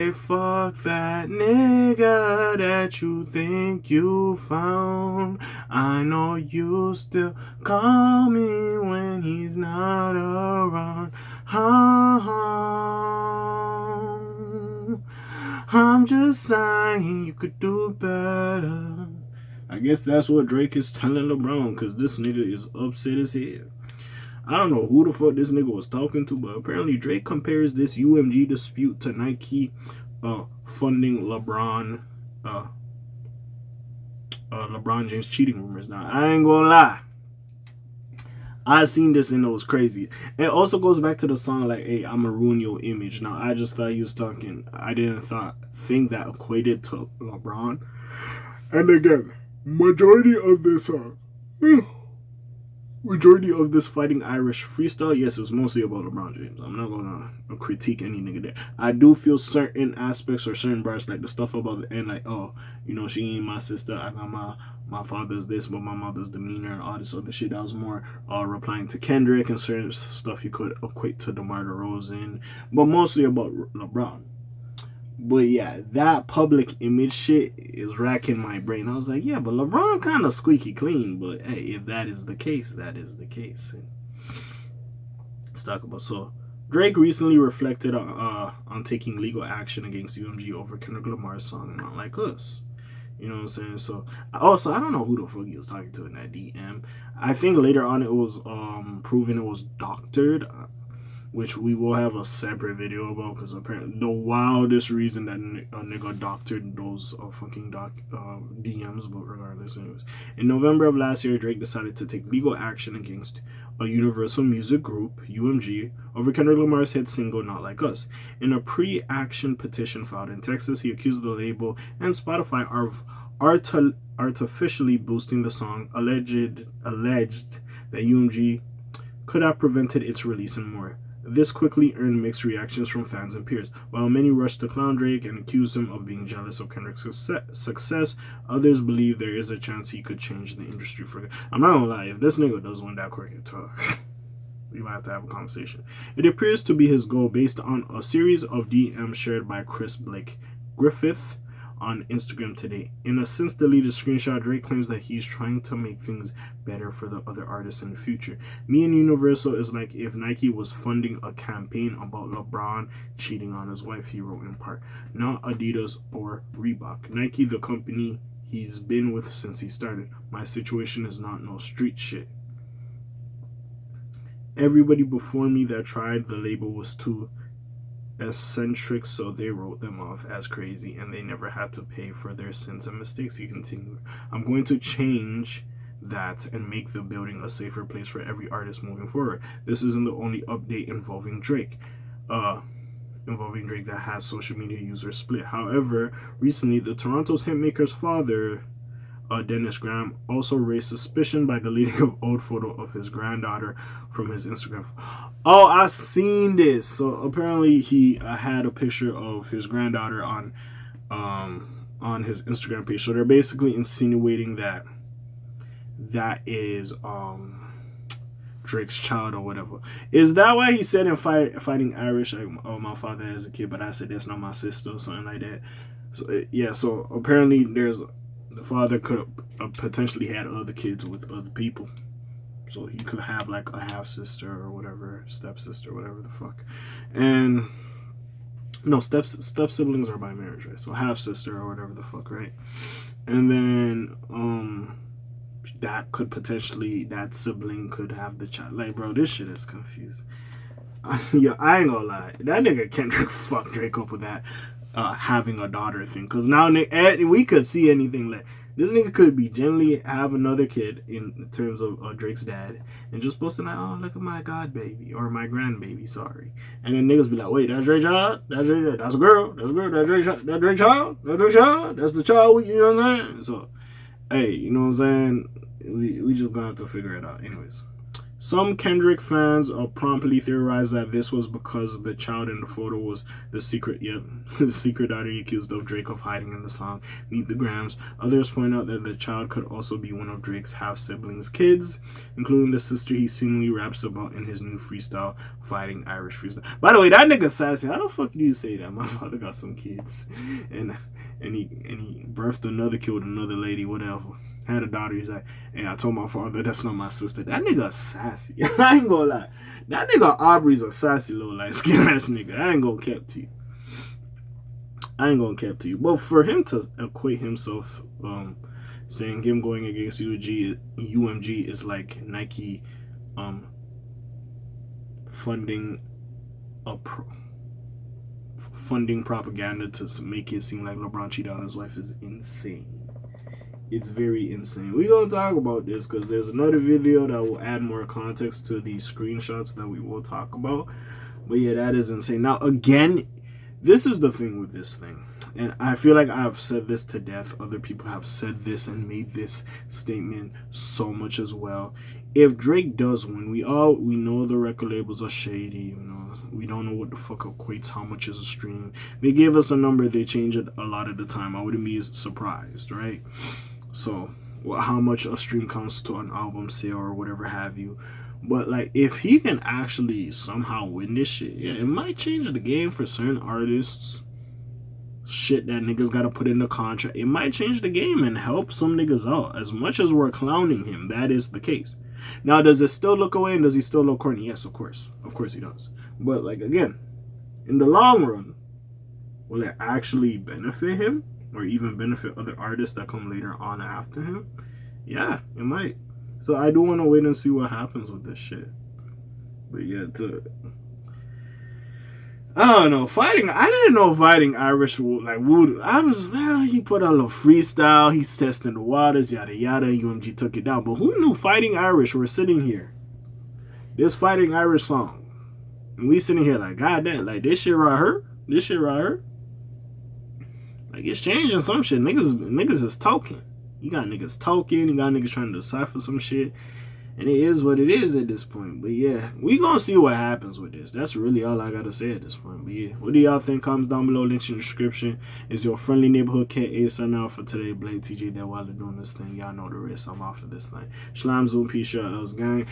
Hey, fuck that nigga that you think you found. I know you still call me when he's not around. I'm just saying you could do better. I guess that's what Drake is telling LeBron, because this nigga is upset as hell. I don't know who the fuck this nigga was talking to, but apparently Drake compares this UMG dispute to Nike funding LeBron James cheating rumors. Now, I ain't gonna lie. I seen this and it was crazy. It also goes back to the song like, "Hey, I'ma ruin your image." Now, I just thought he was talking. I didn't think that equated to LeBron. And again, majority of this majority of this Fighting Irish freestyle, yes, it's mostly about LeBron James. I'm not gonna critique any nigga there. I do feel certain aspects or certain bars, like the stuff about the end, like, oh, you know, she ain't my sister. I got my father's this, but my mother's demeanor and all this other shit. That was more replying to Kendrick and certain stuff you could equate to DeMar DeRozan, but mostly about LeBron. But yeah, that public image shit is racking my brain. I was like, yeah, but LeBron kind of squeaky clean. But hey, if that is the case, that is the case. And let's talk about, so Drake recently reflected on taking legal action against UMG over Kendrick Lamar's song "Not Like Us." You know what I'm saying? So also, I don't know who the fuck he was talking to in that DM. I think later on it was proven it was doctored, which we will have a separate video about, because apparently the wildest reason that a nigga doctored those fucking DMs, but regardless, anyways. In November of last year, Drake decided to take legal action against a Universal Music Group, UMG, over Kendrick Lamar's hit single "Not Like Us." In a pre-action petition filed in Texas, he accused the label and Spotify of artificially boosting the song, alleged that UMG could have prevented its release and more. This quickly earned mixed reactions from fans and peers. While many rushed to clown Drake and accused him of being jealous of Kendrick's success, others believe there is a chance he could change the industry for good. I'm not gonna lie, if this nigga does want that cricket talk, we might have to have a conversation. It appears to be his goal based on a series of DMs shared by Chris Blake Griffith on Instagram today. In a since deleted screenshot, Drake claims that he's trying to make things better for the other artists in the future. "Me and Universal is like if Nike was funding a campaign about LeBron cheating on his wife," he wrote in part. "Not Adidas or Reebok. Nike, the company he's been with since he started. My situation is not no street shit. Everybody before me that tried the label was too eccentric, so they wrote them off as crazy and they never had to pay for their sins and mistakes." He continued, "I'm going to change that and make the building a safer place for every artist moving forward. This isn't the only update involving Drake that has social media users split. However, recently the Toronto's hitmaker's father, Dennis Graham, also raised suspicion by deleting an old photo of his granddaughter from his Instagram. Oh, I seen this. So apparently he had a picture of his granddaughter on his Instagram page. So they're basically insinuating that is Drake's child or whatever. Is that why he said in Fighting Irish, like, "Oh, my father has a kid, but I said that's not my sister," or something like that? So yeah. So apparently the father could have potentially had other kids with other people. So he could have like a half sister or whatever, stepsister, whatever the fuck. And no, step siblings are by marriage, right? So half sister or whatever the fuck, right? And then that sibling could have the child. Like, bro, this shit is confusing. Yeah, I ain't gonna lie. That nigga Kendrick fucked Drake up with that having a daughter thing, because now we could see anything. Like, this nigga could be generally have another kid in terms of Drake's dad and just posting like, "Oh, look at my god baby," or "my grandbaby," sorry, and then niggas be like, "Wait, that's Drake's child? That's a girl, that's Drake's child, that's Drake's child, that's the child," you know what I'm saying? So hey, you know what I'm saying, we just gonna have to figure it out. Anyways, Some Kendrick fans promptly theorized that this was because the child in the photo was the secret, the secret daughter accused of Drake of hiding in the song Meet the Grams. Others point out that the child could also be one of Drake's half-siblings' kids, including the sister he seemingly raps about in his new freestyle, Fighting Irish Freestyle. By the way, that nigga sassy. How the fuck do you say that? My father got some kids, and he birthed another, killed another lady, whatever. Had a daughter. He's like, hey, I told my father that's not my sister. That nigga sassy. I ain't gonna lie. That nigga Aubrey's a sassy little light skin ass nigga. I ain't gonna cap to you. But for him to equate himself, saying him going against UMG is like Nike, funding propaganda to make it seem like LeBron cheated on his wife is insane. It's very insane. We're going to talk about this because there's another video that will add more context to these screenshots that we will talk about. But yeah, that is insane. Now, again, this is the thing with this thing. And I feel like I've said this to death. Other people have said this and made this statement so much as well. If Drake does win, we know the record labels are shady. We don't know what the fuck equates how much is a stream. They give us a number, they change it a lot of the time. I wouldn't be surprised, right? So, how much a stream counts to an album sale or whatever have you. But, like, if he can actually somehow win this shit, yeah, it might change the game for certain artists. Shit that niggas gotta put in the contract. It might change the game and help some niggas out. As much as we're clowning him, that is the case. Now, does it still look away and does he still look corny? Yes, of course. Of course he does. But, like, again, in the long run, will it actually benefit him? Or even benefit other artists that come later on after him? Yeah, it might. So I do want to wait and see what happens with this shit. But yeah, I don't know. I didn't know Fighting Irish would, I was there, he put out a little freestyle, he's testing the waters, yada yada, UMG took it down. But who knew Fighting Irish? We're sitting here. This Fighting Irish song. And we sitting here like, god damn, like this shit right here? This shit right here? Like, it's changing some shit. Niggas is talking. You got niggas talking. You got niggas trying to decipher some shit. And it is what it is at this point. But yeah, we gonna see what happens with this. That's really all I gotta say at this point. But yeah, what do y'all think? Comments down below. Links in the description. It's your friendly neighborhood K.A. signing out for today. Blake, TJ, that while they're doing this thing. Y'all know the rest. I'm off of this thing. Shalom, Zoom, peace, y'all, else gang.